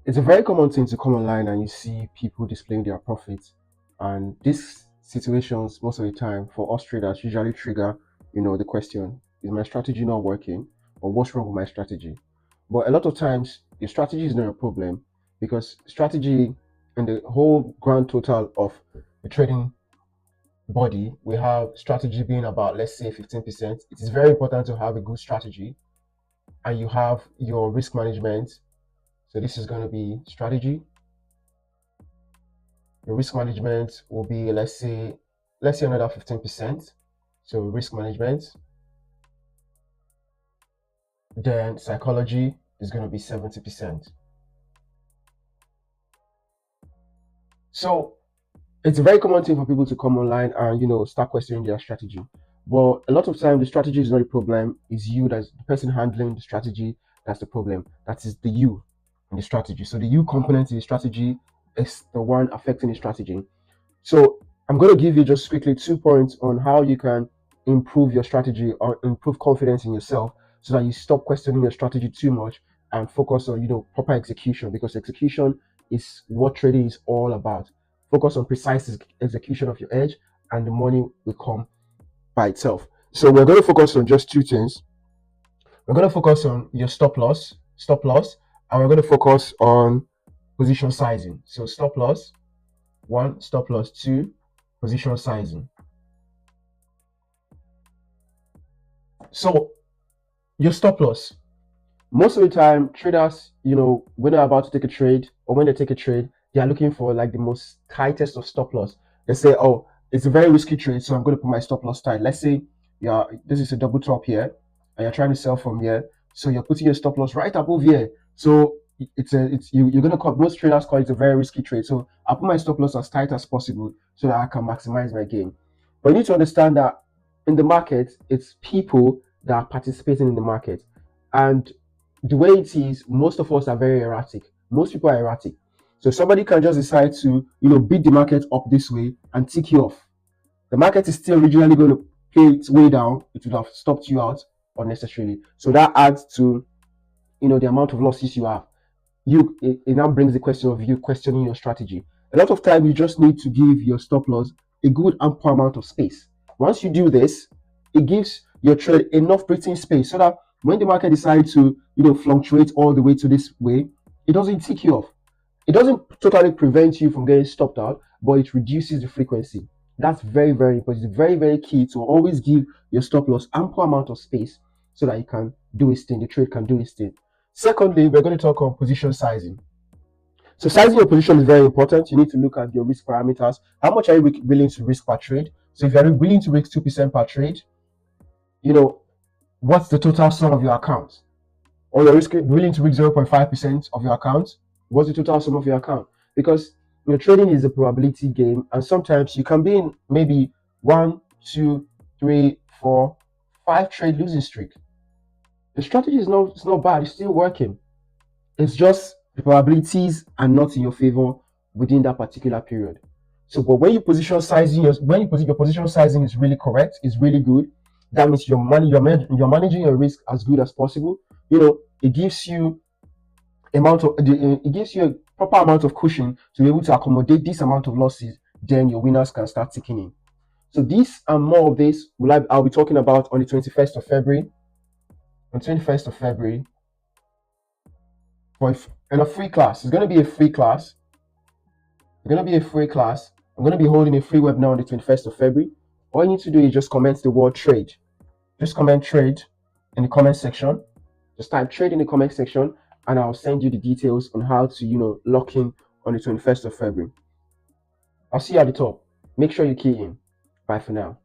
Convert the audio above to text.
It's a very common thing to come online and you see people displaying their profits. And these situations, most of the time, for us traders, usually trigger, the question: Is my strategy not working, or what's wrong with my strategy? But a lot of times, your strategy is not a problem because strategy and the whole grand total of the trading body, we have strategy being about, let's say, 15%. It is very important to have a good strategy, and you have your risk management. So this is going to be strategy. Your risk management will be, let's say another 15%. So risk management. Then psychology is going to be 70%. So it's a very common thing for people to come online and start questioning their strategy. But a lot of time the strategy is not a problem. It's you, that's the person handling the strategy, that's the problem. That is the you in the strategy. So the you component in the strategy is the one affecting the strategy. So I'm going to give you just quickly 2 points on how you can improve your strategy or improve confidence in yourself so that you stop questioning your strategy too much and focus on proper execution, because execution is what trading is all about. Focus on precise execution of your edge and the money will come by itself. So we're going to focus on just two things. We're going to focus on your stop loss, and we're going to focus on position sizing. So stop loss, one, stop loss, two, position sizing. So your stop loss. Most of the time, traders, when they're about to take a trade or when they take a trade, they are looking for like the most tightest of stop loss. They say, oh, it's a very risky trade, so I'm going to put my stop loss tight. Let's say, yeah, this is a double top here, and you're trying to sell from here, so you're putting your stop loss right above here. So you're going to call, most traders call it a very risky trade. So I'll put my stop loss as tight as possible so that I can maximize my gain. But you need to understand that in the market, it's people that are participating in the market, and the way it is, most of us are very erratic. Most people are erratic. So somebody can just decide to, beat the market up this way and tick you off. The market is still originally going to play its way down. It would have stopped you out unnecessarily. So that adds to, the amount of losses you have. It now brings the question of you questioning your strategy. A lot of time, you just need to give your stop loss a good ample amount of space. Once you do this, it gives your trade enough breathing space so that when the market decides to fluctuate all the way to this way, it doesn't tick you off. It doesn't totally prevent you from getting stopped out, but it reduces the frequency. That's very, very important. It's very, very key to always give your stop loss ample amount of space so that it can do its thing, the trade can do its thing. Secondly, we're going to talk on position sizing. So sizing your position is very important. You need to look at your risk parameters. How much are you willing to risk per trade? So if you're willing to risk 2% per trade, what's the total sum of your account? Or you're willing to risk 0.5% of your account, what's the total sum of your account? Because trading is a probability game, and sometimes you can be in maybe 1, 2, 3, 4, 5 trade losing streak. The strategy is not bad, it's still working. It's just the probabilities are not in your favor within that particular period. So, but when you position sizing, your position sizing is really correct, is really good. That means you're managing your risk as good as possible. It gives you it gives you a proper amount of cushion to be able to accommodate this amount of losses. Then your winners can start ticking in. So this and more of this I'll be talking about on the 21st of February. On 21st of February, in a free class. It's going to be a free class. I'm going to be holding a free webinar on the 21st of February. All you need to do is just comment the word trade. Just comment trade in the comment section. Just type trade in the comment section, and I'll send you the details on how to, lock in on the 21st of February. I'll see you at the top. Make sure you key in. Bye for now.